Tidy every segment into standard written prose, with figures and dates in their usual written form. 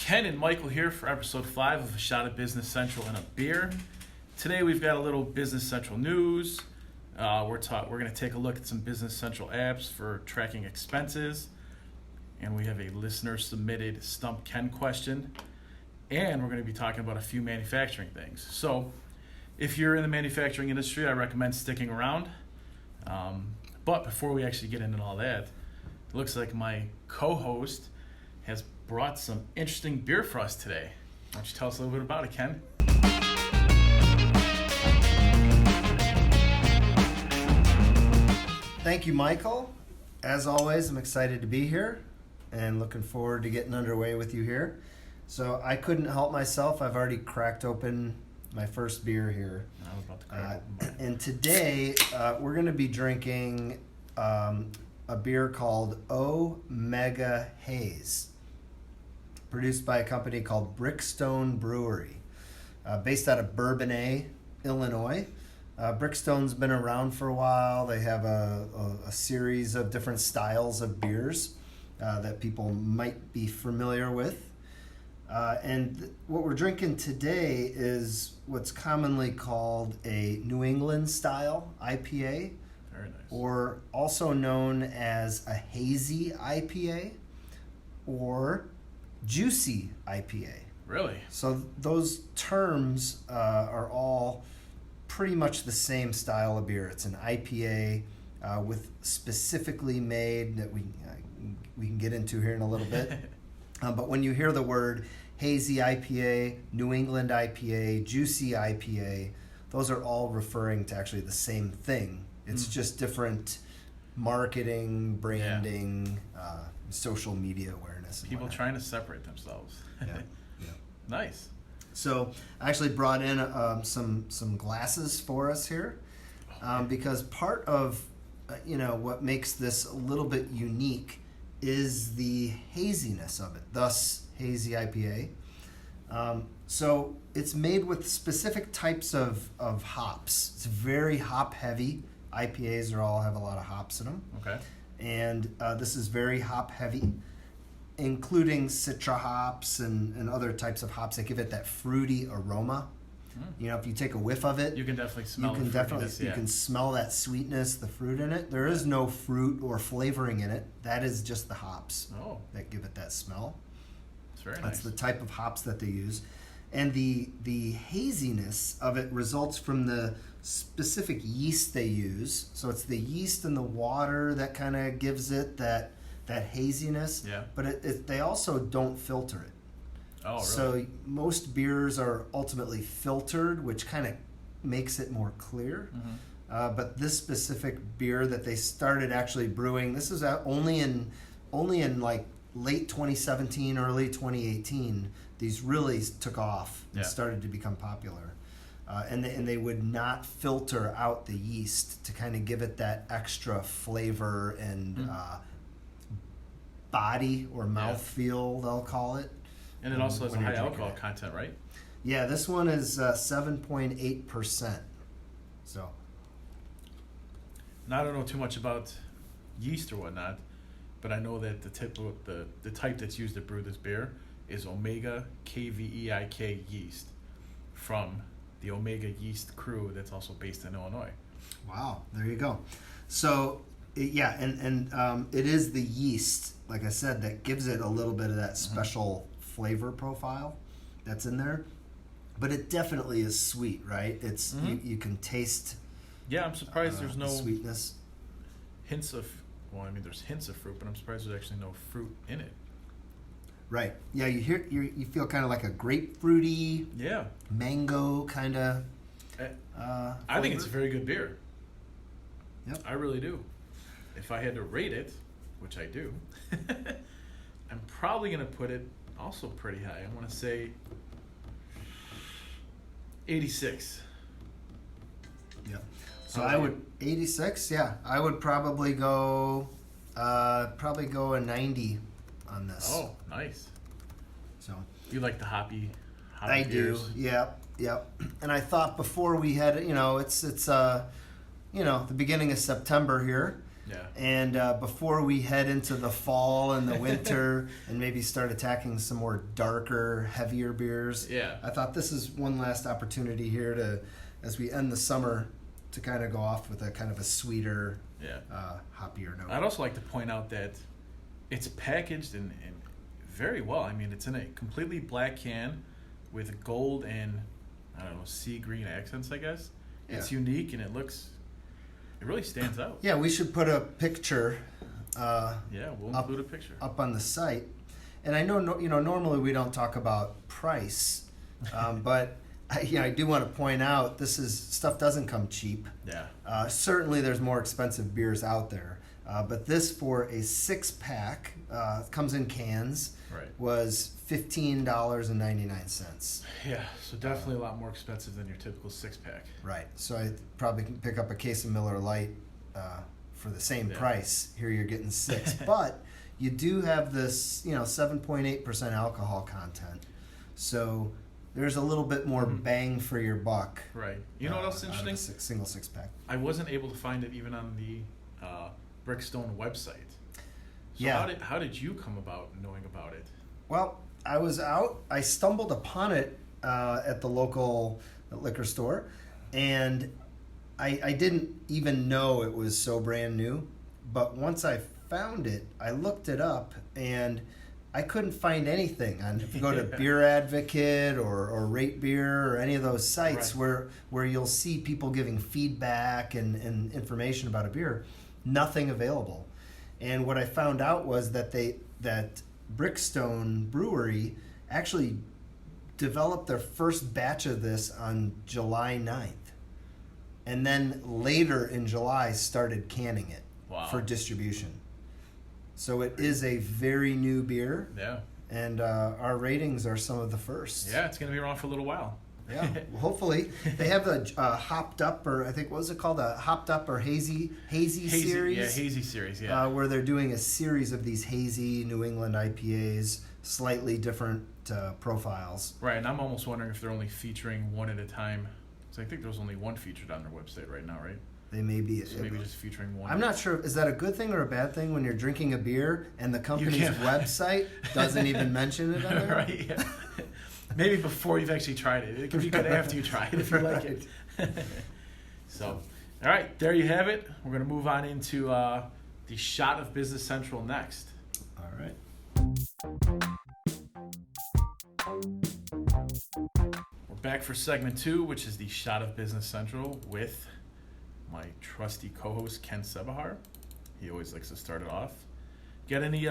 Ken and Michael here for episode 5 of A Shot of Business Central and a Beer. Today we've got a little Business Central news. We're going to take a look at some Business Central apps for tracking expenses. And we have a listener submitted Stump Ken question. And we're going to be talking about a few manufacturing things. So if you're in the manufacturing industry, I recommend sticking around. But before we actually get into all that, it looks like my co-host has brought some interesting beer for us today. Why don't you tell us a little bit about it, Ken? Thank you, Michael. As always, I'm excited to be here and looking forward to getting underway with you here. So I couldn't help myself. I've already cracked open my first beer here. I was about to crack open. And today we're going to be drinking a beer called Omega Haze, produced by a company called BrickStone Brewery, based out of Bourbonnais, Illinois. BrickStone's been around for a while. They have a series of different styles of beers that people might be familiar with. And what we're drinking today is what's commonly called a New England style IPA. Very nice. Or also known as a hazy IPA or juicy IPA. Really? So those terms are all pretty much the same style of beer. It's an IPA with specifically made that we can get into here in a little bit. But when you hear the word hazy IPA, New England IPA, juicy IPA, those are all referring to actually the same thing. It's just different marketing, branding, social media awareness. People trying to separate themselves. Yeah. Nice. So I actually brought in some glasses for us here because part of what makes this a little bit unique is the haziness of it. Thus, hazy IPA. So it's made with specific types of hops. It's very hop heavy. IPAs have a lot of hops in them. Okay. And this is very hop heavy, including citra hops and other types of hops that give it that fruity aroma. If you take a whiff of it, You can definitely smell you can smell that sweetness, the fruit in it. There is no fruit or flavoring in it. That is just the hops that give it that smell. It's very nice. That's the type of hops that they use. And the haziness of it results from the specific yeast they use. So it's the yeast and the water that kind of gives it that haziness. Yeah. But they also don't filter it. Oh, really? So most beers are ultimately filtered, which kind of makes it more clear. Mm-hmm. But this specific beer that they started actually brewing, this is only in like late 2017, early 2018. These really took off and started to become popular. And they would not filter out the yeast to kind of give it that extra flavor and body or mouthfeel, they'll call it. And it also has a high alcohol content, right? Yeah, this one is 7.8%. So. Now, I don't know too much about yeast or whatnot, but I know that the type that's used to brew this beer is Omega KVEIK yeast from the Omega Yeast Crew that's also based in Illinois. Wow, there you go. So, it is the yeast, like I said, that gives it a little bit of that special flavor profile that's in there. But it definitely is sweet, right? It's you can taste. Yeah, I'm surprised there's no sweetness. Hints of. Well, I mean, there's hints of fruit, but I'm surprised there's actually no fruit in it. Right. Yeah, you feel kind of like a grapefruity, mango kind of. I think it's a very good beer. Yep. I really do. If I had to rate it, which I do, I'm probably going to put it also pretty high. I want to say 86. Yeah. So I would 86. Yeah, I would probably go a 90 on this. Oh, nice. So you like the hoppy I beers? do. Yep. And I thought before we had, it's the beginning of September here, Yeah. And before we head into the fall and the winter and maybe start attacking some more darker, heavier beers, Yeah. I thought this is one last opportunity here to, as we end the summer, to kind of go off with a kind of a sweeter, hoppier note. I'd also like to point out that it's packaged in very well. I mean, it's in a completely black can with gold and, I don't know, sea green accents, I guess. Yeah. It's unique and it really stands out. Yeah, we should put a picture. We'll include a picture up on the site. And I know, normally we don't talk about price, but I do want to point out stuff doesn't come cheap. Yeah. Certainly, there's more expensive beers out there, but this for a 6-pack comes in cans. Right. Was $15.99. Yeah, so definitely a lot more expensive than your typical 6-pack. Right. So I probably can pick up a case of Miller Lite for the same price. Here you're getting 6, but you do have this, 7.8% alcohol content. So there's a little bit more bang for your buck. Right. You know what else is interesting? Single 6-pack. I wasn't able to find it even on the BrickStone website. So yeah. How did you come about knowing about it? Well, I was out. I stumbled upon it at the local liquor store, and I didn't even know it was so brand new. But once I found it, I looked it up, and I couldn't find anything. If you go to Beer Advocate or Rate Beer or any of those sites where you'll see people giving feedback and information about a beer, nothing available. And what I found out was that BrickStone Brewery actually developed their first batch of this on July 9th. And then later in July started canning it for distribution. So it is a very new beer. Yeah. And our ratings are some of the first. Yeah, it's going to be around for a little while. Yeah, well, hopefully. They have the Hopped Up, or I think, what was it called? The Hopped Up or Hazy series? Yeah, Hazy series, yeah. Where they're doing a series of these hazy New England IPAs, slightly different profiles. Right, and I'm almost wondering if they're only featuring one at a time. So I think there's only one featured on their website right now, right? They may be. So maybe just featuring one. I'm not sure. Is that a good thing or a bad thing when you're drinking a beer and the company's website doesn't even mention it on there? Right, yeah. Maybe before you've actually tried it. It can be good after you try it if you like it. So, all right, there you have it. We're going to move on into the shot of Business Central next. All right. We're back for segment 2, which is the shot of Business Central with my trusty co-host, Ken Sebahar. He always likes to start it off. Got any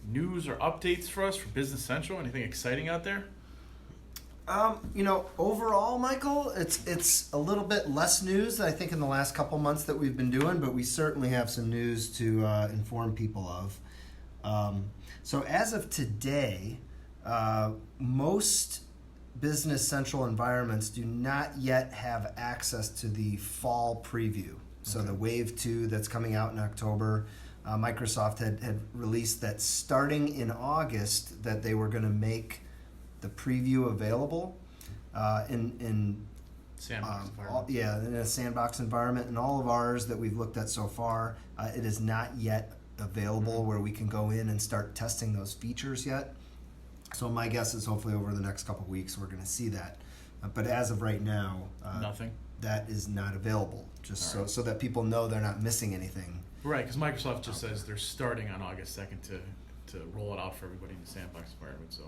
news or updates for us for Business Central? Anything exciting out there? Overall, Michael, it's a little bit less news, I think, in the last couple months that we've been doing, but we certainly have some news to inform people of. So as of today, most Business Central environments do not yet have access to the fall preview. So the Wave 2 that's coming out in October, Microsoft had released that starting in August that they were going to make the preview available in Sandbox environment. in a sandbox environment. And all of ours that we've looked at so far, it is not yet available where we can go in and start testing those features yet. So my guess is hopefully over the next couple of weeks we're going to see that. But as of right now, nothing. That is not available, just so that people know they're not missing anything. Right, because Microsoft just says they're starting on August 2nd to roll it out for everybody in the sandbox environment. So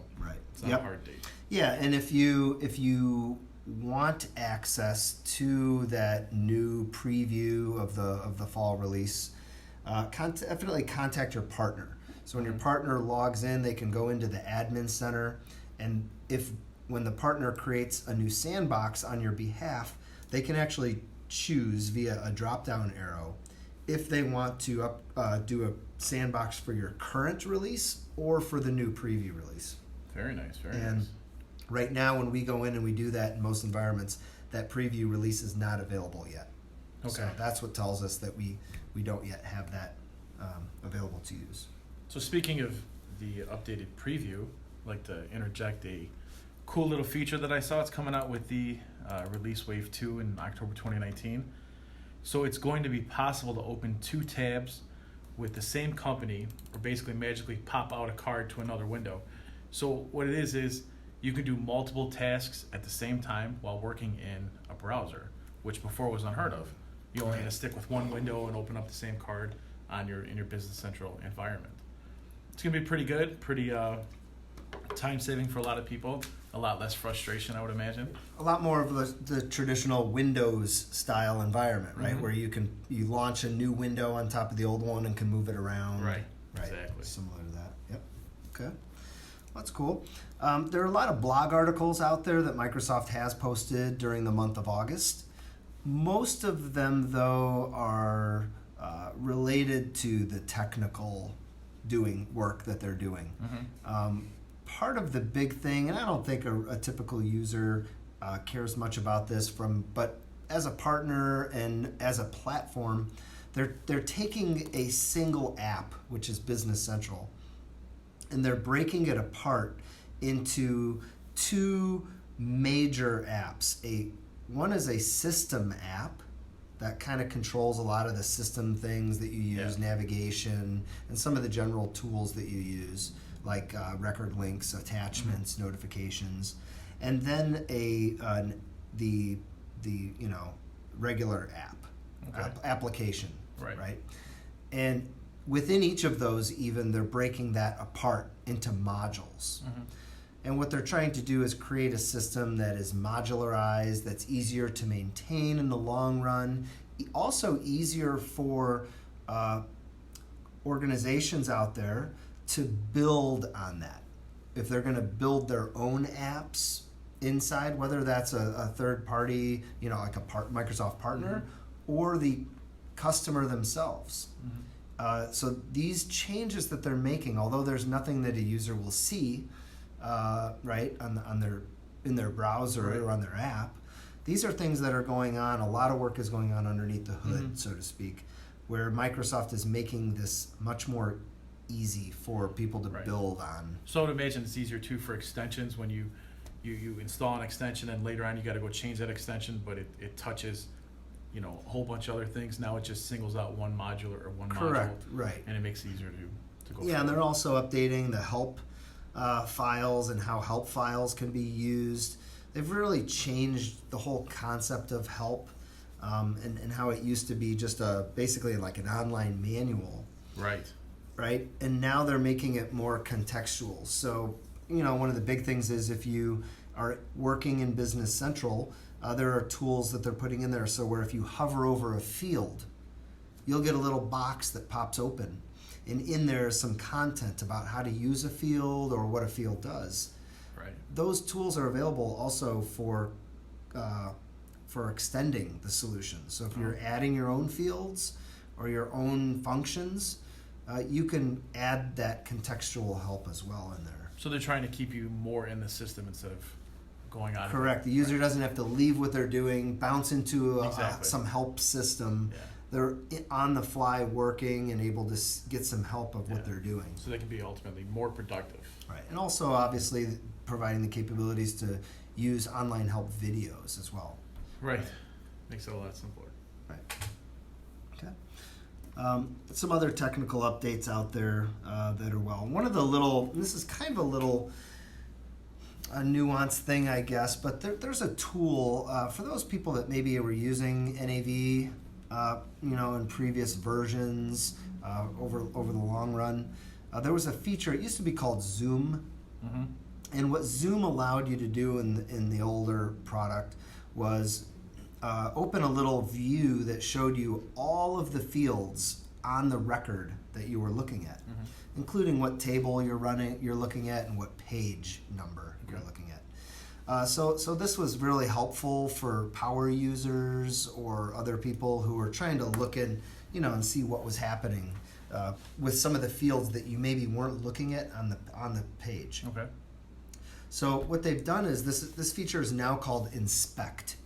it's not a hard date. Yeah, and if you want access to that new preview of the fall release, definitely contact your partner. So when your partner logs in, they can go into the admin center, and when the partner creates a new sandbox on your behalf, they can actually choose via a drop-down arrow if they want to do a sandbox for your current release or for the new preview release. Very nice, very and nice. Right now, when we go in and we do that in most environments, that preview release is not available yet. Okay. So that's what tells us that we don't yet have that available to use. So speaking of the updated preview, I'd like to interject a cool little feature that I saw. It's coming out with the release Wave 2 in October 2019. So it's going to be possible to open 2 tabs with the same company, or basically magically pop out a card to another window. So what it is you can do multiple tasks at the same time while working in a browser, which before was unheard of. You only had to stick with one window and open up the same card in your Business Central environment. It's going to be pretty good, pretty time saving for a lot of people, a lot less frustration, I would imagine. A lot more of the traditional Windows style environment, right? Mm-hmm. Where you launch a new window on top of the old one and can move it around. Right. Exactly. Similar to that. Yep. Okay. That's cool. There are a lot of blog articles out there that Microsoft has posted during the month of August. Most of them, though, are related to the technical work that they're doing. Mm-hmm. Part of the big thing, and I don't think a typical user cares much about this, but as a partner and as a platform, they're taking a single app, which is Business Central, and they're breaking it apart into 2 major apps. One is a system app that kind of controls a lot of the system things that you use, navigation, and some of the general tools that you use, like record links, attachments, notifications, and then the regular application, right? And within each of those, even they're breaking that apart into modules. Mm-hmm. And what they're trying to do is create a system that is modularized, that's easier to maintain in the long run, also easier for organizations out there to build on that. If they're going to build their own apps inside, whether that's a third party, like a Microsoft partner, or the customer themselves. Mm-hmm. So these changes that they're making, although there's nothing that a user will see, in their browser or on their app, these are things that are going on. A lot of work is going on underneath the hood, so to speak, where Microsoft is making this much more easy for people to build on. So I would imagine it's easier too for extensions when you install an extension and later on you got to go change that extension, but it touches a whole bunch of other things. Now it just singles out one module, right? And it makes it easier to go. Yeah, and they're also updating the help files and how help files can be used. They've really changed the whole concept of help and how it used to be just basically like an online manual. Right? And now they're making it more contextual. So, one of the big things is if you are working in Business Central, there are tools that they're putting in there. So where if you hover over a field, you'll get a little box that pops open. And in there is some content about how to use a field or what a field does. Right. Those tools are available also for extending the solution. So if you're adding your own fields or your own functions, you can add that contextual help as well in there. So they're trying to keep you more in the system instead of going out. Correct. The user doesn't have to leave what they're doing, bounce into some help system. Yeah. They're on the fly working and able to get some help of what they're doing. So they can be ultimately more productive. Right. And also, obviously, providing the capabilities to use online help videos as well. Right. Makes it a lot simpler. Right. Okay. Some other technical updates out there that are one of the this is kind of a nuanced thing, I guess, but there's a tool for those people that maybe were using NAV in previous versions over the long run. There was a feature, it used to be called Zoom. Mm-hmm. And what Zoom allowed you to do in the older product was open a little view that showed you all of the fields on the record that you were looking at, including what table you're looking at and what page number you're looking at. So this was really helpful for power users or other people who were trying to look in, and see what was happening with some of the fields that you maybe weren't looking at on the page. Okay. So what they've done is this feature is now called Inspect.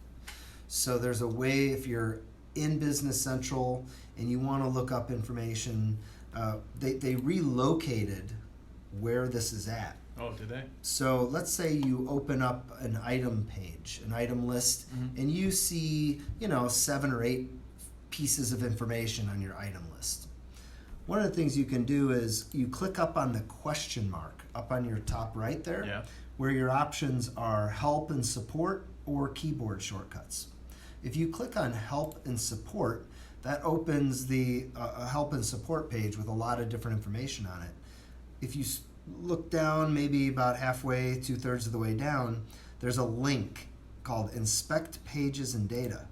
So there's a way, if you're in Business Central and you want to look up information, they relocated where this is at. Oh, did they? So let's say you open up an item page, an item list, and you see, 7 or 8 pieces of information on your item list. One of the things you can do is you click up on the question mark up on your top right there, Yeah. where your options are help and support or keyboard shortcuts. If you click on help and support, that opens the help and support page with a lot of different information on it. If you look down maybe about halfway, 2/3 of the way down, there's a link called Inspect Pages and Data.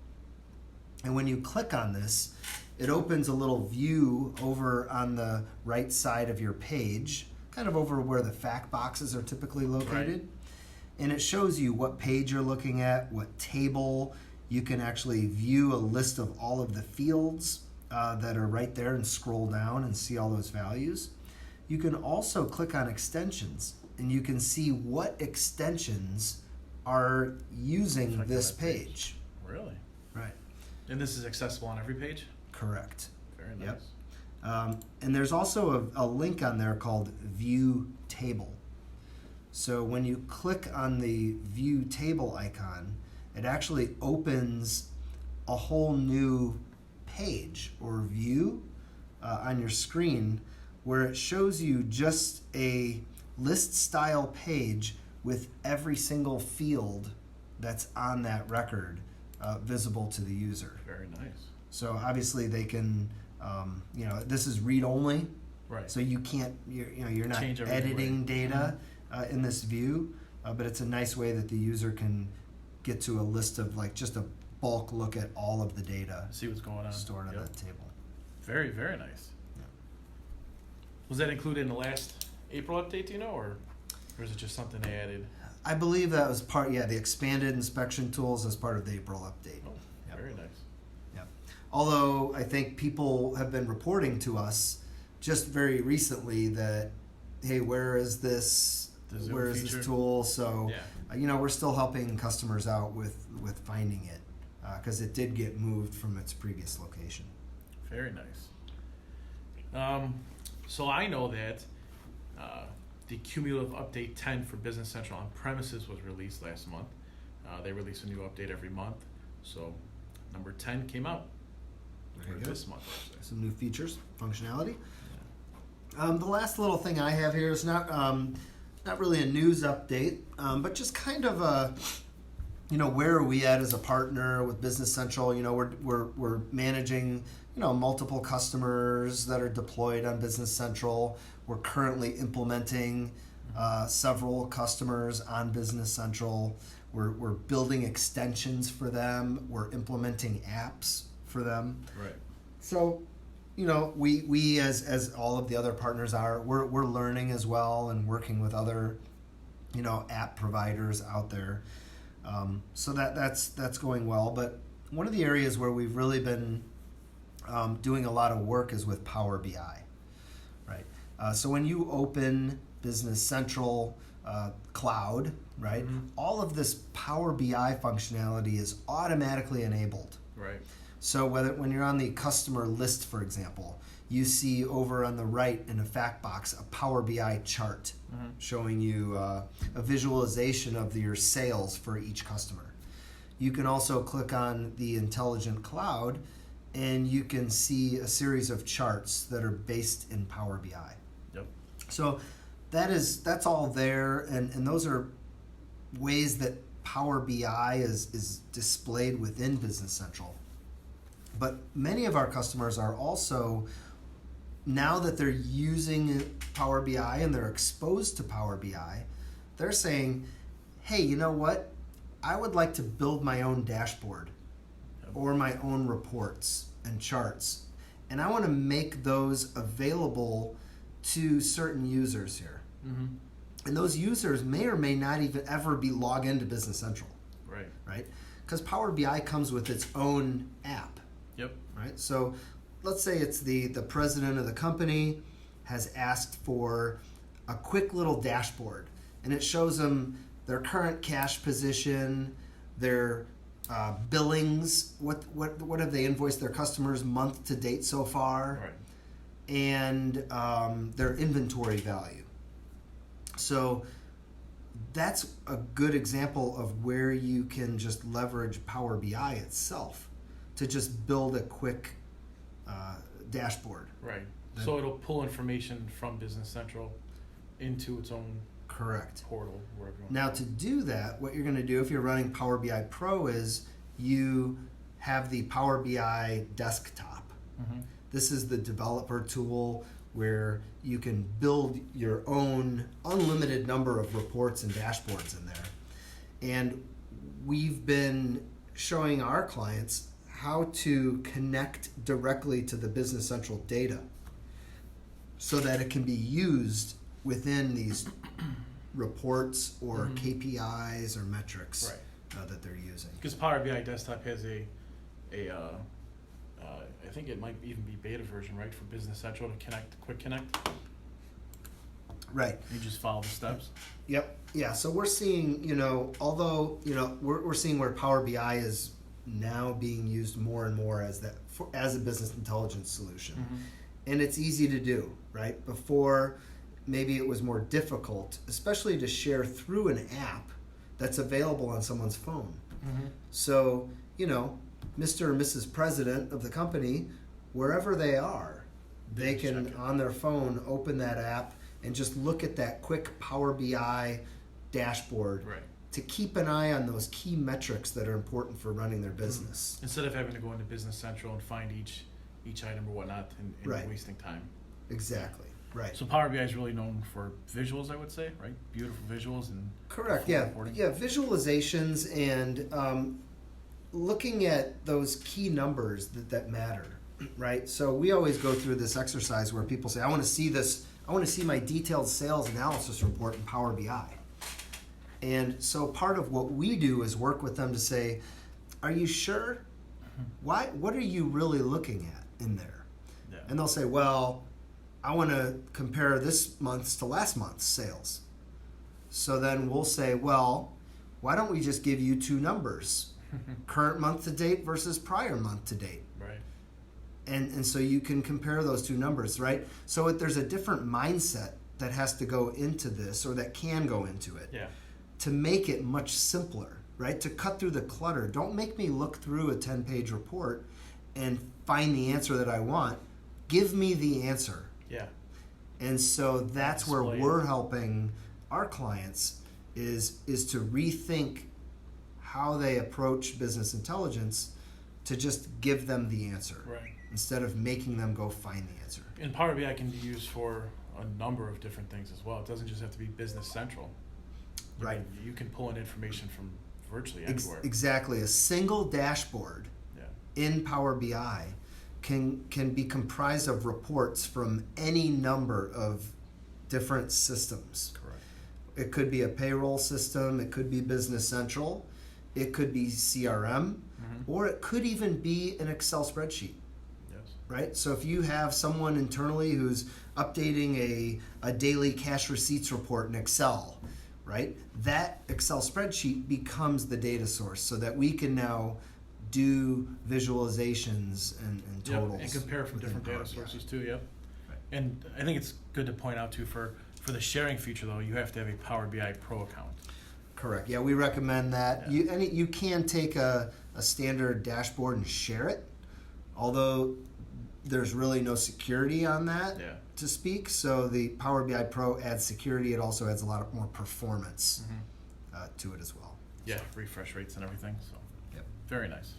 And when you click on this, it opens a little view over on the right side of your page, kind of over where the fact boxes are typically located. Right. And it shows you what page you're looking at, what table. You can actually view a list of all of the fields that are right there and scroll down and see all those values. You can also click on extensions, and you can see what extensions are using Check this that page. page. Really? Right. And this is accessible on every page? Correct. Very nice. Yep. And there's also a link on there called View Table. So when you click on the View Table icon, it actually opens a whole new page or view on your screen where it shows you just a list style page with every single field that's on that record visible to the user. Very nice. So obviously they can, this is read only. Right. So you can't, you're not Change everything, editing right. data in this view, but it's a nice way that the user can get to a list of like just a bulk look at all of the data See what's going on. stored on Yep. that table. Very, very nice. Yeah. Was that included in the last April update, do you know, or is it just something they added? I believe that was the expanded inspection tools as part of the April update. Oh, Yep. very nice. Yep. Although I think people have been reporting to us just very recently that, hey, where is this? The Zoom Where is feature? this tool? So, Yeah. we're still helping customers out with finding it because it did get moved from its previous location. Very nice. So I know that the Cumulative Update 10 for Business Central on premises was released last month. They release a new update every month. So number 10 came out There you go. this month, actually. Some new features, functionality. Yeah. The last little thing I have here is not really a news update, but just kind of a, where are we at as a partner with Business Central? We're managing, multiple customers that are deployed on Business Central. We're currently implementing several customers on Business Central. We're building extensions for them. We're implementing apps for them. Right. So, we as all of the other partners are, we're learning as well and working with other, app providers out there. So that's going well. But one of the areas where we've really been doing a lot of work is with Power BI, right? So when you open Business Central Cloud, right, Mhm. all of this Power BI functionality is automatically enabled. Right. So when you're on the customer list, for example, you see over on the right in a fact box a Power BI chart Mhm. showing you a visualization of your sales for each customer. You can also click on the Intelligent Cloud and you can see a series of charts that are based in Power BI. Yep. So that's all there, and those are ways that Power BI is displayed within Business Central. But many of our customers are also, now that they're using Power BI and they're exposed to Power BI, they're saying, hey, you know what? I would like to build my own dashboard or my own reports and charts. And I want to make those available to certain users here. Mm-hmm. And those users may or may not even ever be logged into Business Central, Right. right? Because Power BI comes with its own app. Yep. Right? So let's say it's the president of the company has asked for a quick little dashboard, and it shows them their current cash position, their billings, what have they invoiced their customers month to date so far, Right. and their inventory value. So that's a good example of where you can just leverage Power BI itself to just build a quick dashboard. Right. So it'll pull information from Business Central into its own Correct. portal, wherever you want. Now, to do that, what you're going to do if you're running Power BI Pro is you have the Power BI desktop. Mm-hmm. This is the developer tool where you can build your own unlimited number of reports and dashboards in there. And we've been showing our clients how to connect directly to the Business Central data so that it can be used within these reports or KPIs or metrics that they're using. Because Power BI Desktop has I think it might even be beta version, right, for Business Central to connect, quick connect. Right. You just follow the steps. Yep. Yeah. So we're seeing, although we're seeing where Power BI is now being used more and more as as a business intelligence solution, and it's easy to do. Right. Before, maybe it was more difficult, especially to share through an app that's available on someone's phone. So, Mr. or Mrs. President of the company, wherever they are, they can on their phone open that app and just look at that quick Power BI dashboard to keep an eye on those key metrics that are important for running their business. Instead of having to go into Business Central and find each item or whatnot and wasting time. Exactly. Right. So Power BI is really known for visuals, I would say, right? Beautiful visuals and correct. Yeah. reporting. Yeah. Visualizations and looking at those key numbers that matter. Right. So we always go through this exercise where people say, "I want to see this. I want to see my detailed sales analysis report in Power BI." And so part of what we do is work with them to say, "Are you sure? Why? What are you really looking at in there?" Yeah. And they'll say, "Well, I want to compare this month's to last month's sales." So then we'll say, "Well, why don't we just give you two numbers, current month to date versus prior month to date?" Right. And so you can compare those two numbers, right? So there's a different mindset that has to go into this, or that can go into it, to make it much simpler, right? To cut through the clutter. Don't make me look through a 10-page report and find the answer that I want. Give me the answer. Yeah. And so that's where we're helping our clients is to rethink how they approach business intelligence to just give them the answer. Right. Instead of making them go find the answer. And Power BI can be used for a number of different things as well. It doesn't just have to be Business Central. You can pull in information from virtually anywhere. Exactly. A single dashboard in Power BI can be comprised of reports from any number of different systems. Correct. It could be a payroll system, it could be Business Central, it could be CRM, or it could even be an Excel spreadsheet. Right? So if you have someone internally who's updating a daily cash receipts report in Excel, right? That Excel spreadsheet becomes the data source so that we can now do visualizations and totals. And compare from different data sources too, Right. And I think it's good to point out too, for the sharing feature though, you have to have a Power BI Pro account. Correct. Yeah, we recommend that. You can take a standard dashboard and share it, although there's really no security on that to speak. So the Power BI Pro adds security. It also adds a lot more performance to it as well. Yeah, refresh rates and everything. So very nice.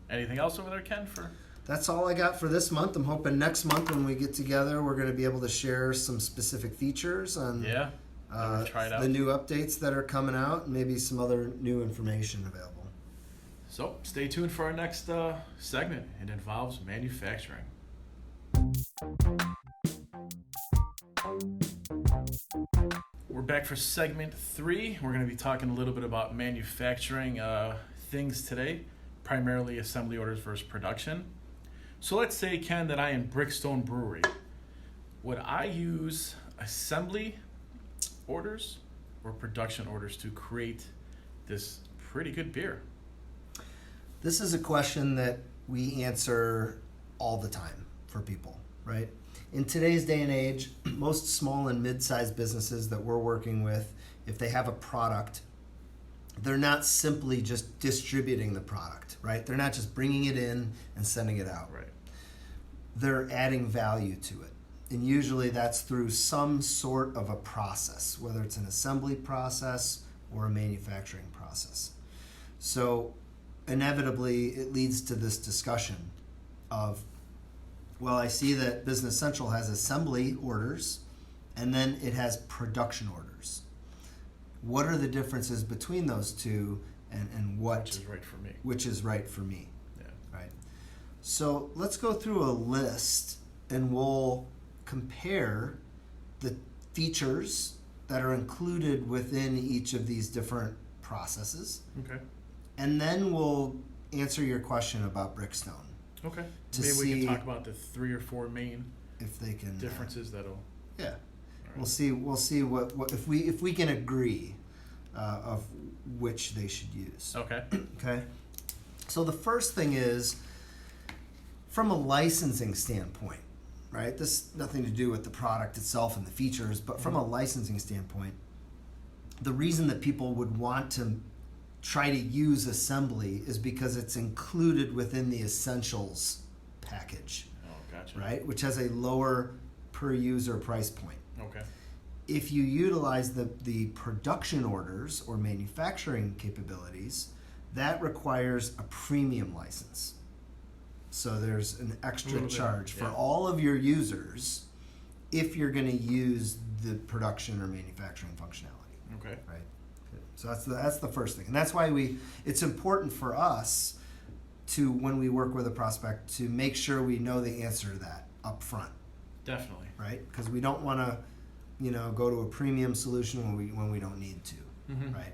Anything else over there, Ken? That's all I got for this month. I'm hoping next month when we get together, we're going to be able to share some specific features on try it out. The new updates that are coming out, and maybe some other new information available. So stay tuned for our next segment. It involves manufacturing. We're back for segment 3. We're going to be talking a little bit about manufacturing things today, primarily assembly orders versus production. So let's say, Ken, that I am BrickStone Brewery. Would I use assembly orders or production orders to create this pretty good beer? This is a question that we answer all the time for people, right? In today's day and age, most small and mid-sized businesses that we're working with, if they have a product, they're not simply just distributing the product, right? They're not just bringing it in and sending it out. Right. They're adding value to it. And usually that's through some sort of a process, whether it's an assembly process or a manufacturing process. So inevitably it leads to this discussion of, well, I see that Business Central has assembly orders and then it has production orders. What are the differences between those two, and what Which is right for me. which is right for me? Yeah. Right. So let's go through a list and we'll compare the features that are included within each of these different processes. Okay. And then we'll answer your question about BrickStone. Okay. To Maybe we see can talk about the 3 or 4 main if they can differences that'll. yeah. All right. We'll see what if we can agree of which they should use. Okay. Okay. So the first thing is from a licensing standpoint, right? This has nothing to do with the product itself and the features, but from a licensing standpoint, the reason that people would want to try to use assembly is because it's included within the essentials package, Oh, gotcha. right? Which has a lower per user price point. Okay. If you utilize the production orders or manufacturing capabilities, that requires a premium license. So there's an extra little bit, charge for yeah. all of your users if you're going to use the production or manufacturing functionality, Okay. right? So that's the first thing. And that's why it's important for us to, when we work with a prospect, to make sure we know the answer to that up front, Definitely. right? Because we don't want to go to a premium solution when we don't need to, Mm-hmm. right?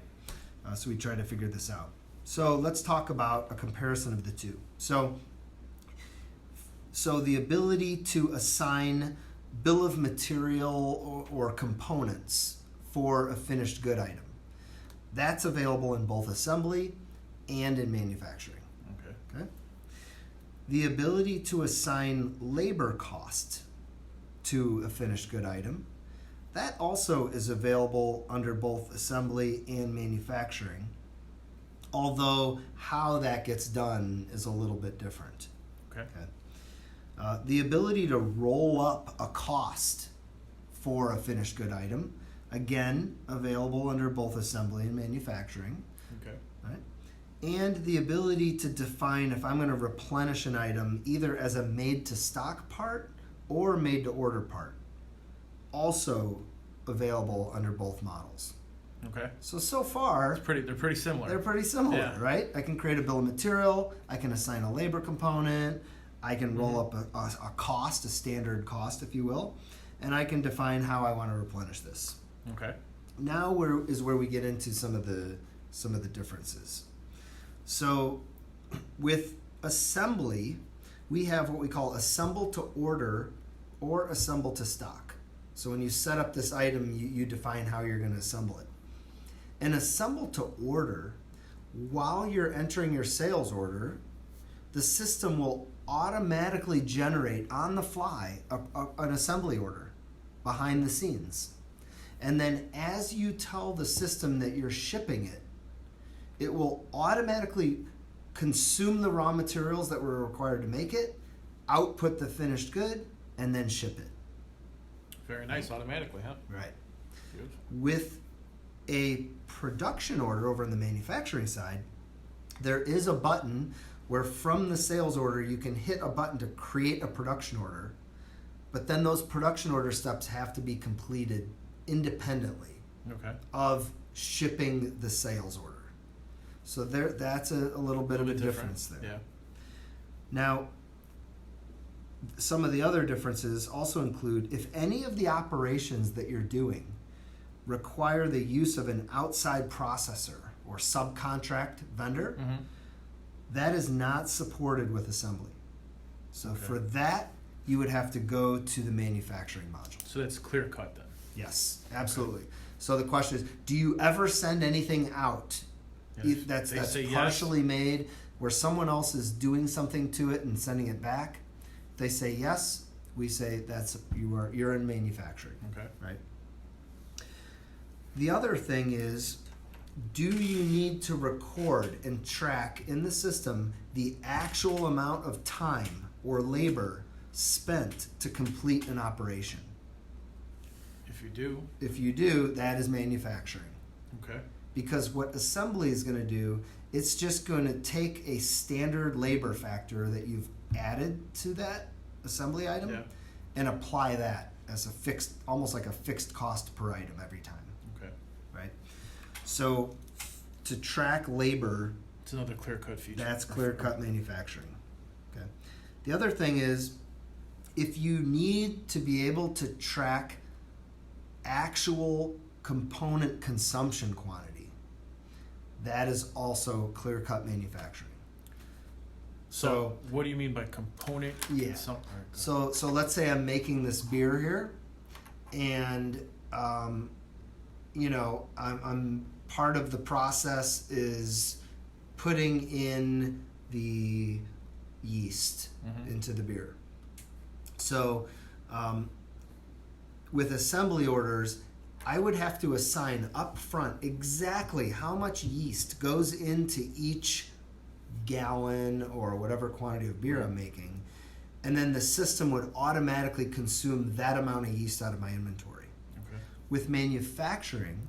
So we try to figure this out. So let's talk about a comparison of the two. So the ability to assign bill of material or components for a finished good item, that's available in both assembly and in manufacturing. Okay. Okay. The ability to assign labor cost to a finished good item, that also is available under both assembly and manufacturing, although how that gets done is a little bit different. Okay. The ability to roll up a cost for a finished good item, again, available under both assembly and manufacturing. Okay. Right? And the ability to define if I'm going to replenish an item either as a made-to-stock part or made-to-order part, also available under both models. Okay. So far, They're pretty similar. they're pretty similar, Yeah. right? I can create a bill of material, I can assign a labor component, I can roll up a cost, a standard cost, if you will, and I can define how I want to replenish this. Okay. Now is where we get into some of the differences. So with assembly, we have what we call assemble to order or assemble to stock. So when you set up this item, you define how you're going to assemble it. An assemble to order, while you're entering your sales order, the system will automatically generate on the fly an assembly order behind the scenes. And then as you tell the system that you're shipping it, it will automatically consume the raw materials that were required to make it, output the finished good, and then ship it. Very nice. Automatically, huh? Right. Good. With a production order over on the manufacturing side, there is a button where from the sales order you can hit a button to create a production order, but then those production order steps have to be completed independently Okay. of shipping the sales order. So that's a little bit of a difference there. Yeah. Now, some of the other differences also include if any of the operations that you're doing require the use of an outside processor or subcontract vendor, Mm-hmm. that is not supported with assembly. So Okay. for that, you would have to go to the manufacturing module. So that's clear cut then. Yes, absolutely. So the question is, do you ever send anything out Yes. that's They say yes. partially made where someone else is doing something to it and sending it back? They say yes, we say you're in manufacturing, Okay. right? The other thing is do you need to record and track in the system the actual amount of time or labor spent to complete an operation? If you do. If you do, that is manufacturing. Okay. Because what assembly is going to do, it's just going to take a standard labor factor that you've added to that assembly item and apply that as a fixed, almost like a fixed cost per item every time. Okay. Right? So to track labor, it's another clear-cut feature. That's clear-cut manufacturing. Okay. The other thing is, if you need to be able to track actual component consumption quantity, that is also clear-cut manufacturing. So what do you mean by component? Yeah. So let's say I'm making this beer here, and I'm part of the process is putting in the yeast into the beer. So with assembly orders, I would have to assign up front exactly how much yeast goes into each gallon or whatever quantity of beer I'm making, and then the system would automatically consume that amount of yeast out of my inventory. Okay. With manufacturing,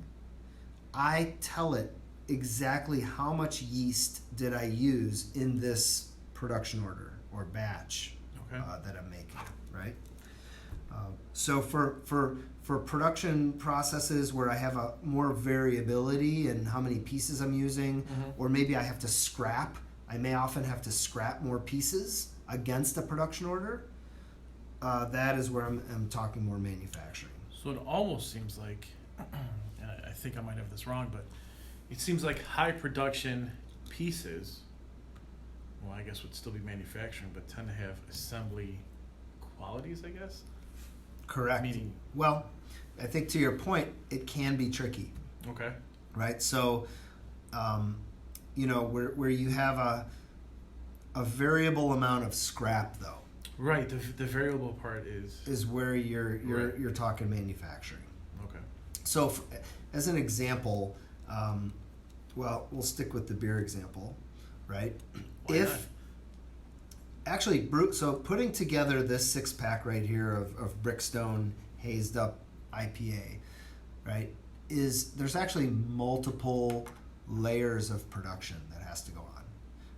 I tell it exactly how much yeast did I use in this production order or batch that I'm making, right? So for production processes where I have a more variability in how many pieces I'm using, or maybe I have to scrap, I may often have to scrap more pieces against a production order. That is where I'm talking more manufacturing. So it almost seems like, and I think I might have this wrong, but it seems like high production pieces, well, I guess would still be manufacturing, but tend to have assembly qualities, I guess? Correct. Meaning, well, I think to your point, it can be tricky. Okay. Right? So, where you have a variable amount of scrap, though. Right. The variable part is where you're talking manufacturing. Okay. So, as an example, we'll stick with the beer example, right? Why not? Actually, so putting together this 6-pack right here of BrickStone hazed up IPA, right, there's actually multiple layers of production that has to go on,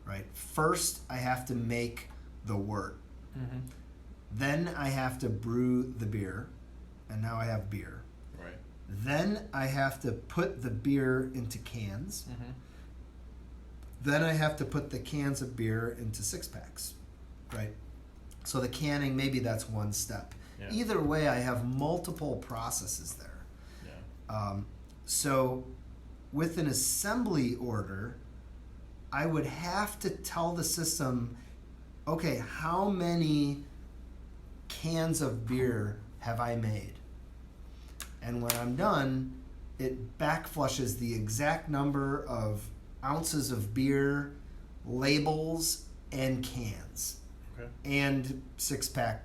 right? First, I have to make the wort. Then I have to brew the beer, and now I have beer. Right. Then I have to put the beer into cans. Then I have to put the cans of beer into 6-packs. Right. So the canning, maybe that's one step. Yeah. Either way, I have multiple processes there. Yeah. So with an assembly order, I would have to tell the system, okay, how many cans of beer have I made? And when I'm done, it backflushes the exact number of ounces of beer, labels, and cans. Okay. And 6-pack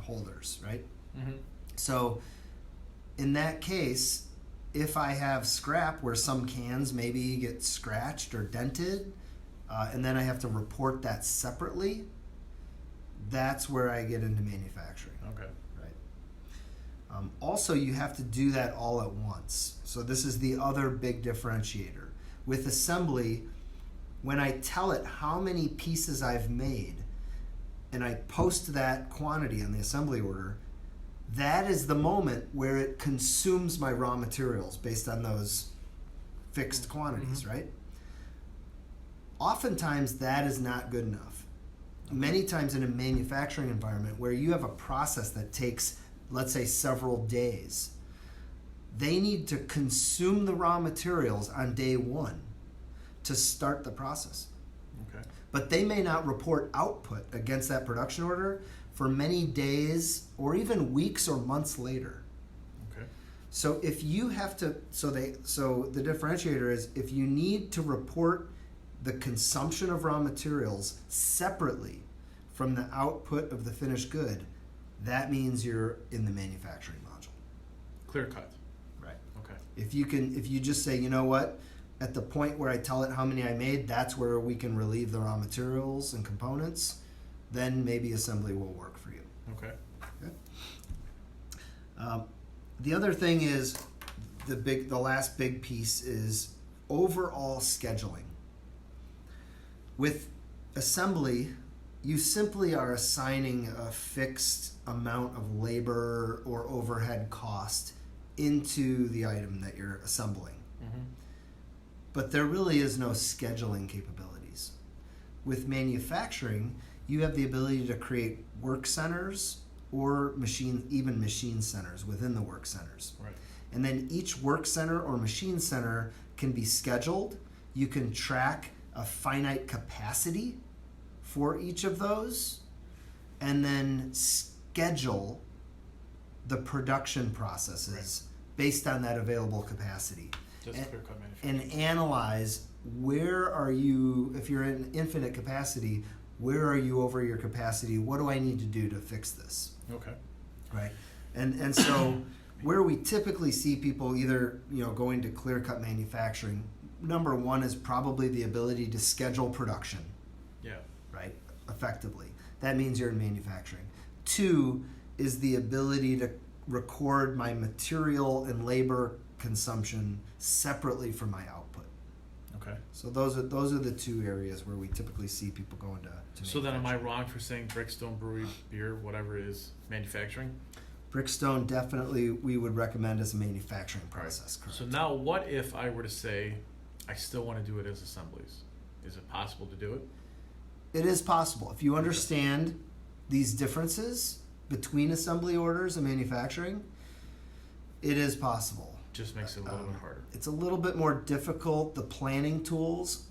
holders, right? So in that case, if I have scrap where some cans maybe get scratched or dented, and then I have to report that separately, that's where I get into manufacturing. Okay. Right. Also, you have to do that all at once. So this is the other big differentiator. With assembly, when I tell it how many pieces I've made, and I post that quantity on the assembly order, that is the moment where it consumes my raw materials based on those fixed quantities, right? Oftentimes, that is not good enough. Many times in a manufacturing environment where you have a process that takes, let's say, several days, they need to consume the raw materials on day one to start the process. Okay. But they may not report output against that production order for many days or even weeks or months later. Okay. So if you have to, so the differentiator is if you need to report the consumption of raw materials separately from the output of the finished good, that means you're in the manufacturing module. Clear cut. Right. Okay. If you just say, you know what, at the point where I tell it how many I made, that's where we can relieve the raw materials and components, then maybe assembly will work for you. Okay. The other thing is the last big piece is overall scheduling. With assembly, you simply are assigning a fixed amount of labor or overhead cost into the item that you're assembling. Mm-hmm. But there really is no scheduling capabilities. With manufacturing, you have the ability to create work centers or machine centers within the work centers. Right. And then each work center or machine center can be scheduled. You can track a finite capacity for each of those, and then schedule the production processes based on that available capacity. Just clear-cut manufacturing. And analyze where are you, if you're in infinite capacity, where are you over your capacity? What do I need to do to fix this? Okay. Right. And so where we typically see people either, going to clear-cut manufacturing, number one is probably the ability to schedule production. Yeah. Right? Effectively. That means you're in manufacturing. Two is the ability to record my material and labor consumption separately from my output. Okay. So those are the two areas where we typically see people going to So then am I wrong for saying BrickStone Brewery beer, whatever it is, manufacturing? BrickStone definitely we would recommend as a manufacturing process. Correct. So now what if I were to say I still want to do it as assemblies? Is it possible to do it? It is possible. If you understand these differences between assembly orders and manufacturing, it is possible. Just makes it a little bit harder. It's a little bit more difficult. The planning tools,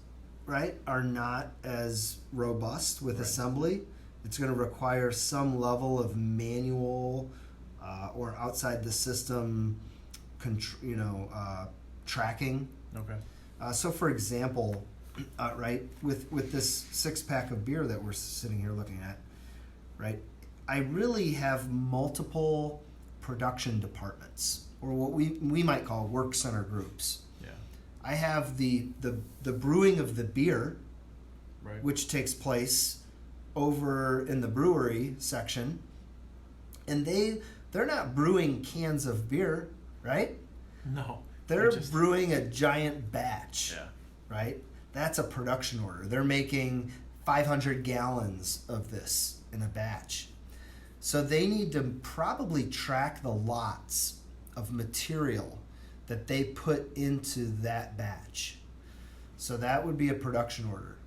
right, are not as robust with assembly. It's going to require some level of manual or outside the system, tracking. Okay. So, for example, right, with this 6-pack of beer that we're sitting here looking at, right, I really have multiple production departments, or what we might call work center groups. Yeah. I have the brewing of the beer, Right. which takes place over in the brewery section, and they're not brewing cans of beer, right? No. They're brewing a giant batch, Yeah. right? That's a production order. They're making 500 gallons of this in a batch. So they need to probably track the lots of material that they put into that batch. So that would be a production order.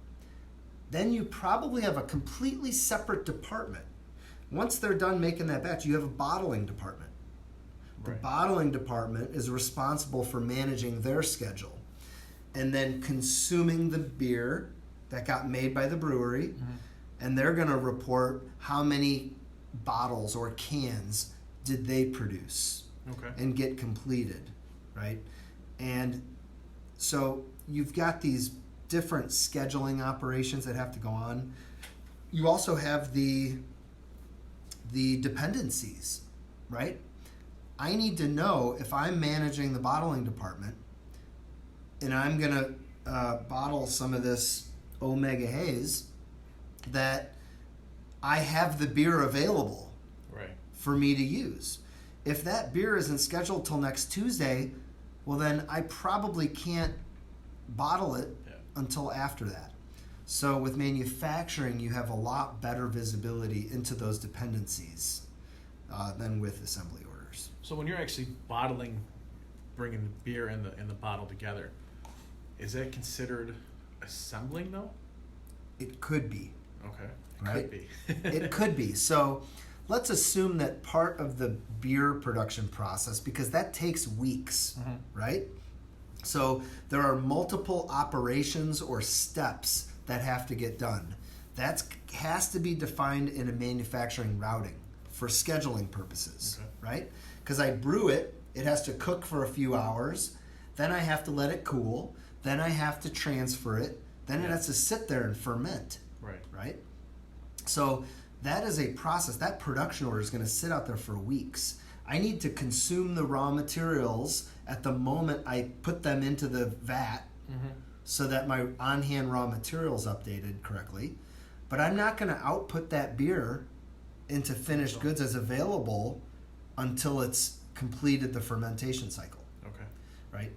Then you probably have a completely separate department. Once they're done making that batch, you have a bottling department. The bottling department is responsible for managing their schedule and then consuming the beer that got made by the brewery. Mm-hmm. And they're going to report how many bottles or cans did they produce and get completed, right? And so you've got these different scheduling operations that have to go on. You also have the dependencies, right? I need to know if I'm managing the bottling department and I'm going to bottle some of this Omega Haze, that I have the beer available for me to use. If that beer isn't scheduled till next Tuesday, well then I probably can't bottle it until after that. So with manufacturing, you have a lot better visibility into those dependencies than with assembly orders. So when you're actually bottling, bringing the beer and the bottle together, is that considered assembling though? It could be. Okay. Right? Could be. It could be. So let's assume that part of the beer production process, because that takes weeks, right? So there are multiple operations or steps that have to get done. That has to be defined in a manufacturing routing for scheduling purposes, right? Because I brew it, it has to cook for a few hours, then I have to let it cool, then I have to transfer it, then it has to sit there and ferment, right? So that is a process. That production order is going to sit out there for weeks. I need to consume the raw materials at the moment I put them into the vat so that my on-hand raw material is updated correctly. But I'm not going to output that beer into finished goods as available until it's completed the fermentation cycle. Okay. Right?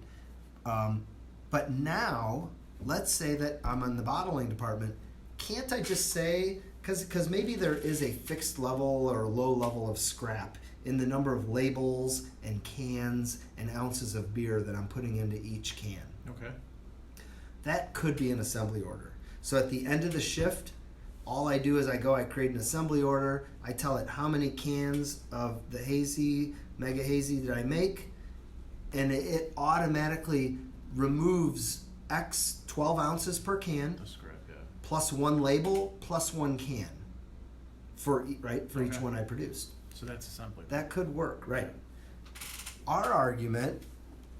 But now, let's say that I'm in the bottling department. Can't I just say, because maybe there is a fixed level or low level of scrap in the number of labels and cans and ounces of beer that I'm putting into each can. Okay. That could be an assembly order. So at the end of the shift, all I do is I create an assembly order, I tell it how many cans of the Hazy, Mega Hazy did I make, and it automatically removes X 12 ounces per can, plus one label, plus one can for each one I produced. So that's assembly. That could work, right? Our argument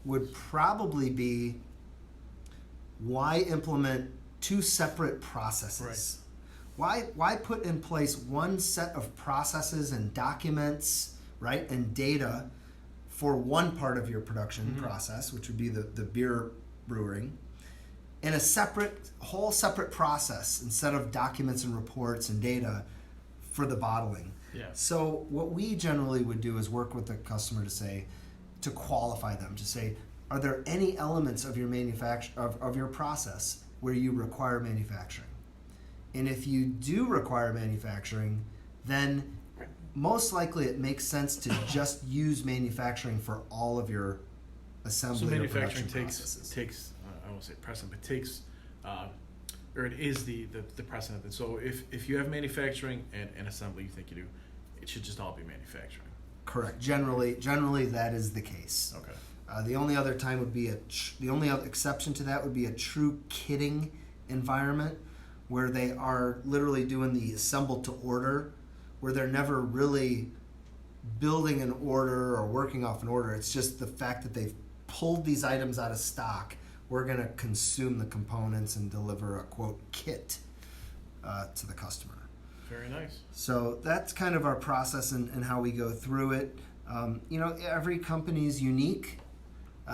would probably be, why implement two separate processes? Right. Why put in place one set of processes and documents, right, and data for one part of your production process, which would be the beer brewing, in a whole separate process instead of documents and reports and data for the bottling? Yeah. So what we generally would do is work with the customer to qualify them, to say, are there any elements of your of your process where you require manufacturing? And if you do require manufacturing, then most likely it makes sense to just use manufacturing for all of your assembly or production processes. takes I won't say precedent, but takes or it is the precedent. So if you have manufacturing and assembly, you think you do, it should just all be manufacturing. Correct. Generally that is the case. Okay. The only other time would be the only other exception to that would be a true kitting environment, where they are literally doing the assemble to order, where they're never really building an order or working off an order. It's just the fact that they've pulled these items out of stock. We're going to consume the components and deliver a, quote, kit to the customer. Very nice. So that's kind of our process and how we go through it. Every company is unique.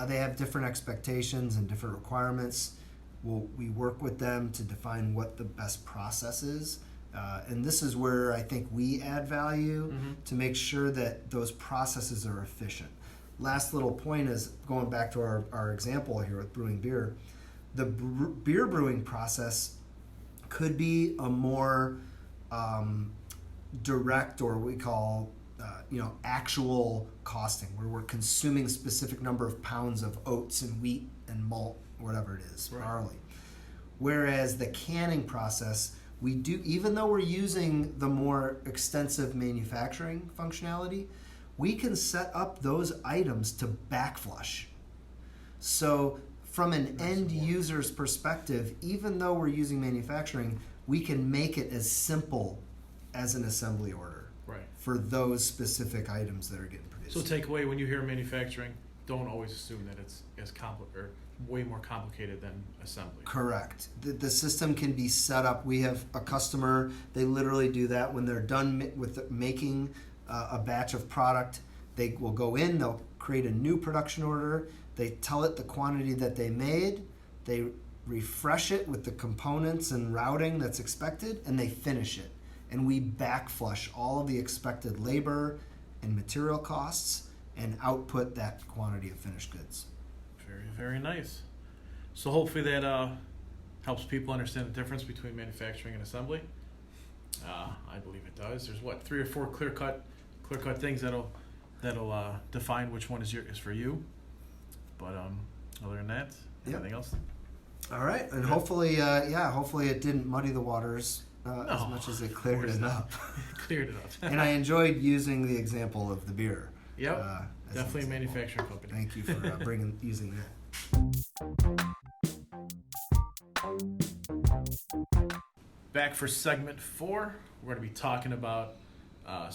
They have different expectations and different requirements. We work with them to define what the best process is. And this is where I think we add value to make sure that those processes are efficient. Last little point is, going back to our example here with brewing beer, the beer brewing process could be a more direct, or what we call actual costing, where we're consuming specific number of pounds of oats and wheat and malt, whatever it is, barley. Whereas the canning process, we do, even though we're using the more extensive manufacturing functionality, we can set up those items to backflush. So from an end user's perspective, even though we're using manufacturing, we can make it as simple as an assembly order for those specific items that are getting produced. So takeaway, when you hear manufacturing, don't always assume that it's as complicated or way more complicated than assembly. Correct. The system can be set up. We have a customer, they literally do that when they're done with making a batch of product. They will go in, they'll create a new production order, they tell it the quantity that they made, they refresh it with the components and routing that's expected, and they finish it. And we backflush all of the expected labor and material costs and output that quantity of finished goods. Very, very nice. So hopefully that helps people understand the difference between manufacturing and assembly. I believe it does. There's 3 or 4 clear-cut things that'll define which one is for you. But other than that, anything else? All right, and hopefully it didn't muddy the waters as much as it cleared it up. Cleared it up. And I enjoyed using the example of the beer. Yep, definitely a manufacturing company. Thank you for using that. Back for segment 4, we're going to be talking about our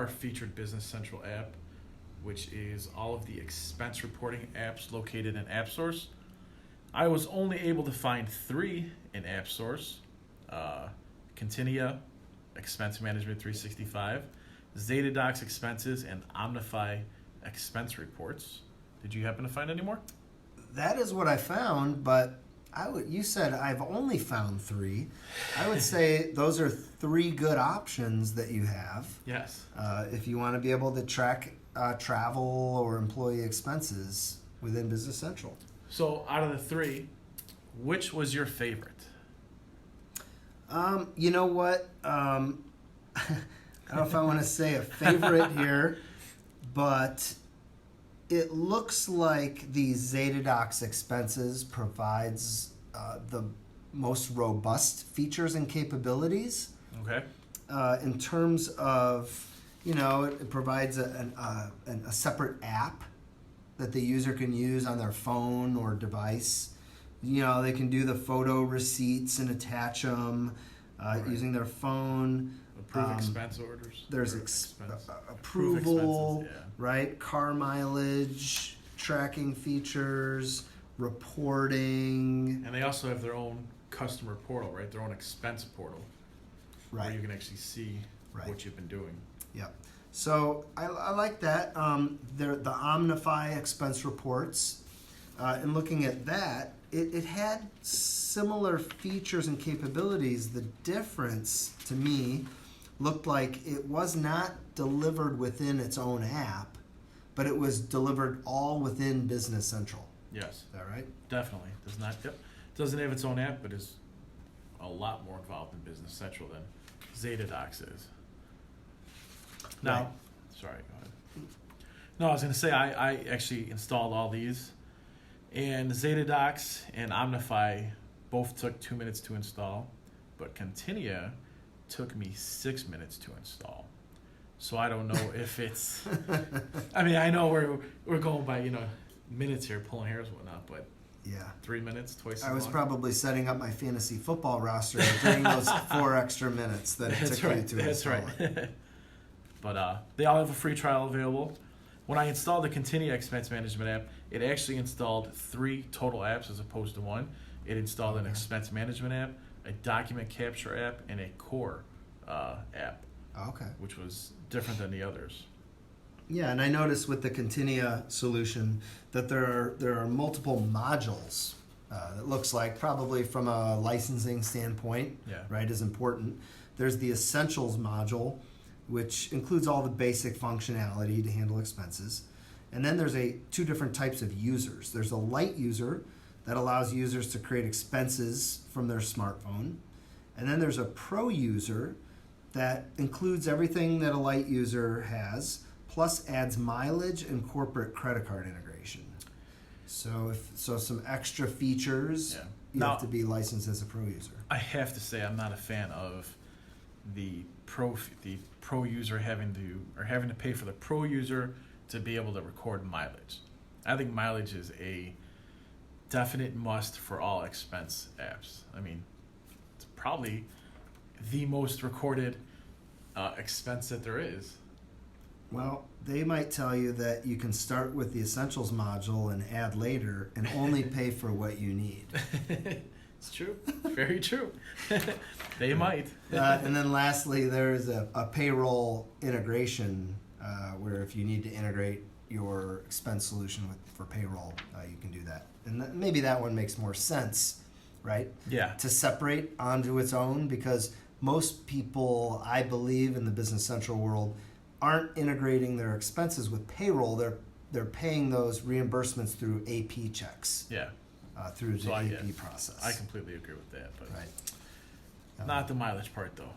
featured Business Central app, which is all of the expense reporting apps located in AppSource. I was only able to find 3 in AppSource: Continia, Expense Management 365, Zetadocs Expenses, and Omnify expense reports. Did you happen to find any more? That is what I found, but you said I've only found 3. I would say those are 3 good options that you have. Yes. If you want to be able to track travel or employee expenses within Business Central. So out of the 3, which was your favorite? You know what? I don't know if I want to say a favorite here, but it looks like the Zetadox expenses provides the most robust features and capabilities. Okay. In terms of, it provides a separate app that the user can use on their phone or device. They can do the photo receipts and attach them using their phone. Approve expense orders. There's approval, right? Car mileage, tracking features, reporting. And they also have their own customer portal, right? Their own expense portal. Right. Where you can actually see what you've been doing. Yep. So I like that. The Omnify expense reports. And looking at that, it had similar features and capabilities. The difference to me looked like it was not delivered within its own app, but it was delivered all within Business Central. Yes. Is that right? Definitely. Does not. Yep. Doesn't have its own app, but is a lot more involved in Business Central than Zetadox is. Now, Right. Sorry, go ahead. No, I was going to say I actually installed all these, and Zetadox and Omnify both took 2 minutes to install, but Continia took me 6 minutes to install. So I don't know if it's. I mean, I know we're going by minutes here, pulling hairs and whatnot, but Yeah. 3 minutes, twice. I was long. probably setting up my fantasy football roster during those 4 extra minutes that it took me to install it. That's right. But they all have a free trial available. When I installed the Continia Expense Management app, it actually installed 3 total apps as opposed to 1. It installed an expense management app, a document capture app, and a core app, Okay. which was different than the others. Yeah, and I noticed with the Continia solution that there are multiple modules. It looks like probably from a licensing standpoint, right, is important. There's the Essentials module, which includes all the basic functionality to handle expenses. And then there's 2 different types of users. There's a light user that allows users to create expenses from their smartphone. And then there's a pro user that includes everything that a light user has, plus adds mileage and corporate credit card integration. So some extra features, you have to be licensed as a pro user. I have to say I'm not a fan of the pro user having to pay for the pro user to be able to record mileage. I think mileage is a definite must for all expense apps. I mean, it's probably the most recorded expense that there is. Well, they might tell you that you can start with the Essentials module and add later and only pay for what you need. It's true. Very true. They might. And then lastly, there's a payroll integration where if you need to integrate your expense solution for payroll, you can do that. And maybe that one makes more sense, right? Yeah. To separate onto its own, because most people, I believe, in the Business Central world aren't integrating their expenses with payroll. They're paying those reimbursements through AP checks. Yeah. Through the AP process. I completely agree with that, but right. Not the mileage part though.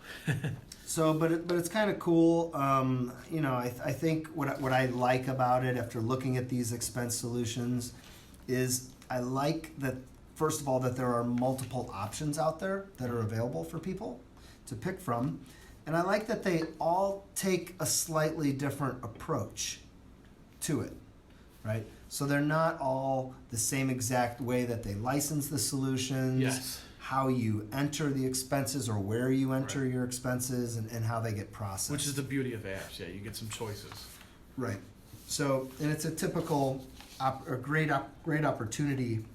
So, but it's kind of cool. I think what I like about it after looking at these expense solutions is I like that, first of all, that there are multiple options out there that are available for people to pick from. And I like that they all take a slightly different approach to it, right? So they're not all the same exact way that they license the solutions, Yes. how you enter the expenses or where you enter your expenses, and how they get processed. Which is the beauty of apps. Yeah, you get some choices. Right. So, and it's a typical, a great opportunity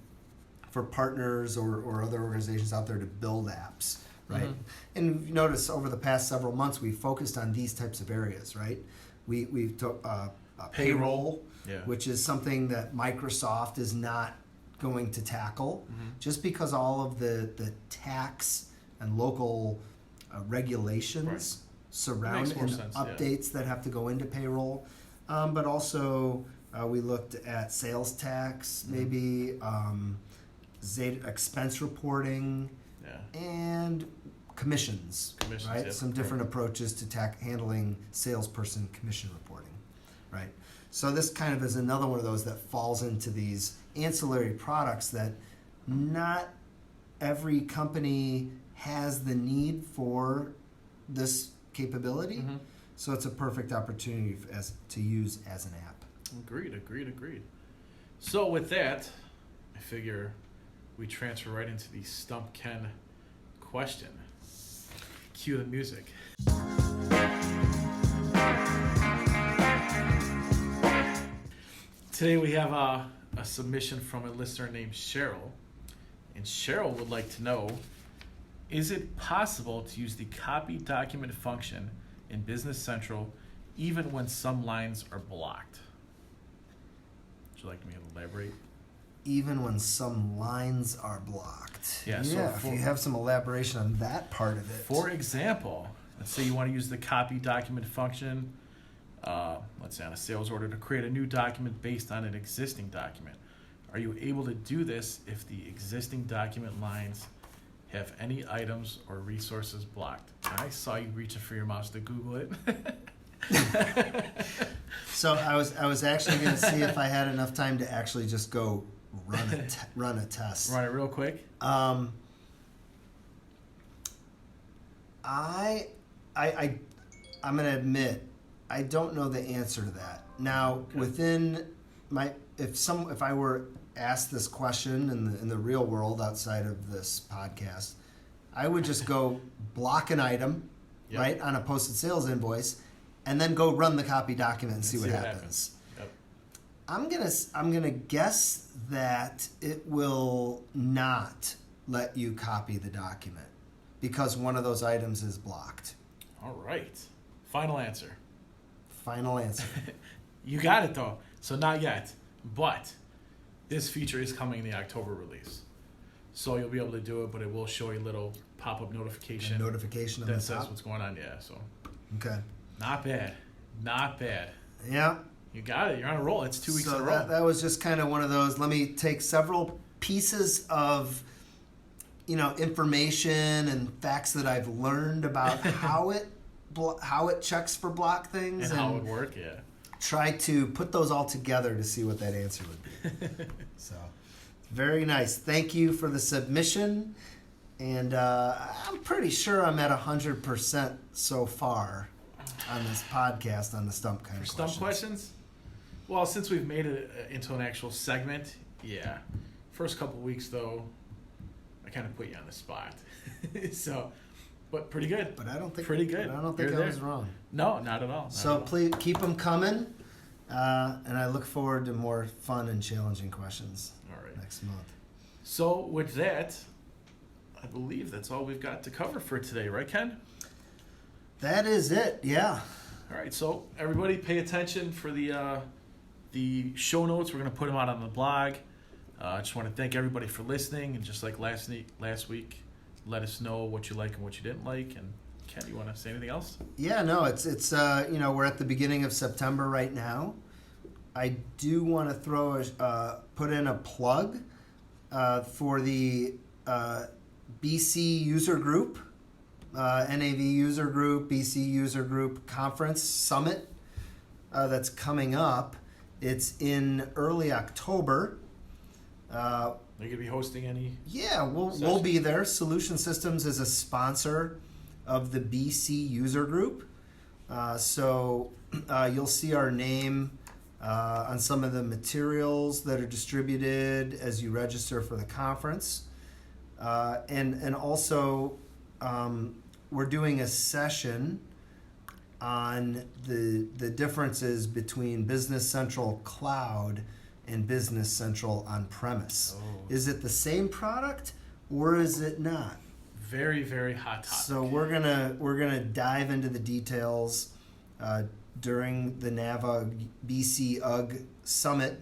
for partners or other organizations out there to build apps, right? Mm-hmm. And you've noticed over the past several months, we've focused on these types of areas, right? We've payroll, Yeah. which is something that Microsoft is not going to tackle, just because all of the tax and local regulations surround more and sense, updates that have to go into payroll. But also, we looked at sales tax, maybe expense reporting, and commissions, right? Yeah. Some different approaches to handling salesperson commission reporting, right? So this kind of is another one of those that falls into these ancillary products that not every company has the need for this capability. So it's a perfect opportunity to use as an app. Agreed. So with that, I figure we transfer right into the Stump Ken question. Cue the music. Today we have a submission from a listener named Cheryl. And Cheryl would like to know, is it possible to use the copy document function in Business Central even when some lines are blocked? Would you like me to elaborate? Even when some lines are blocked. Yeah, if you have some elaboration on that part of it. For example, let's say you want to use the copy document function, let's say on a sales order, to create a new document based on an existing document. Are you able to do this if the existing document lines have any items or resources blocked? And I saw you reaching for your mouse to Google it. So I was actually going to see if I had enough time to actually just go run a test. Run it real quick. I'm going to admit I don't know the answer to that. Now, within if I were asked this question in the real world outside of this podcast, I would just go block an item, right, on a posted sales invoice, and then go run the copy document and see what happens. Yep. I'm gonna guess that it will not let you copy the document because one of those items is blocked. All right. Final answer. Final answer. You got it though. So not yet, but this feature is coming in the October release. So you'll be able to do it, but it will show a little pop-up notification. Notification on that the says top? what's going on. Yeah, so Okay. not bad. Yeah. You got it. You're on a roll. It's 2 weeks in a row. That was just kind of one of those. Let me take several pieces of, information and facts that I've learned about how it checks for block things and how it would work. Yeah. Try to put those all together to see what that answer would be. So, very nice. Thank you for the submission. And I'm pretty sure I'm at 100% so far on this podcast on the Stump Ken Questions. Stump Questions? Well, since we've made it into an actual segment, yeah. First couple weeks, though, I kind of put you on the spot. So, but pretty good. But I don't think pretty good. I don't think I was wrong. No, not at all. So please keep them coming, and I look forward to more fun and challenging questions next month. So with that, I believe that's all we've got to cover for today, right, Ken? That is it. Yeah. All right. So everybody, pay attention for the show notes. We're going to put them out on the blog. I just want to thank everybody for listening, and just like last week, let us know what you like and what you didn't like. And Ken, you want to say anything else? Yeah, no, it's we're at the beginning of September right now. I do want to put in a plug for the BC user group, NAV user group, BC user group conference summit that's coming up. It's in early October. Are you going to be hosting any? Yeah, we'll be there. Solution Systems is a sponsor of the BC user group. So you'll see our name on some of the materials that are distributed as you register for the conference. And also we're doing a session on the differences between Business Central Cloud and Business Central on-premise. Oh. Is it the same product or is it not? Very, very hot topic. So we're gonna dive into the details, during the NAVA BC UG Summit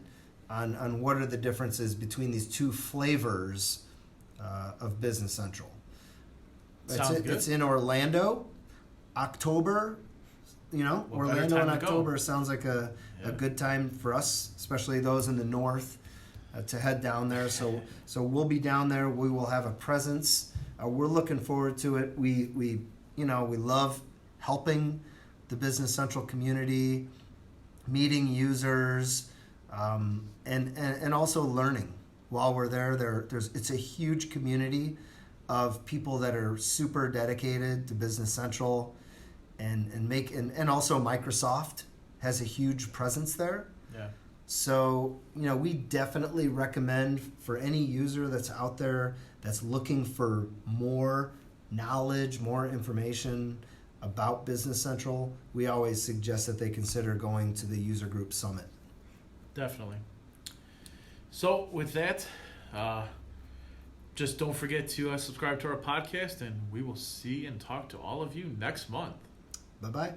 on what are the differences between these two flavors of Business Central. Sounds good. It's in Orlando, October. What better Orlando time in to go? October sounds like a good time for us, especially those in the north, to head down there. So we'll be down there. We will have a presence. We're looking forward to it. We love helping the Business Central community, meeting users, and also learning while we're there. It's a huge community of people that are super dedicated to Business Central, and also Microsoft has a huge presence there. Yeah. So, we definitely recommend for any user that's out there that's looking for more knowledge, more information about Business Central, we always suggest that they consider going to the User Group Summit. Definitely. So with that, just don't forget to subscribe to our podcast, and we will see and talk to all of you next month. Bye-bye.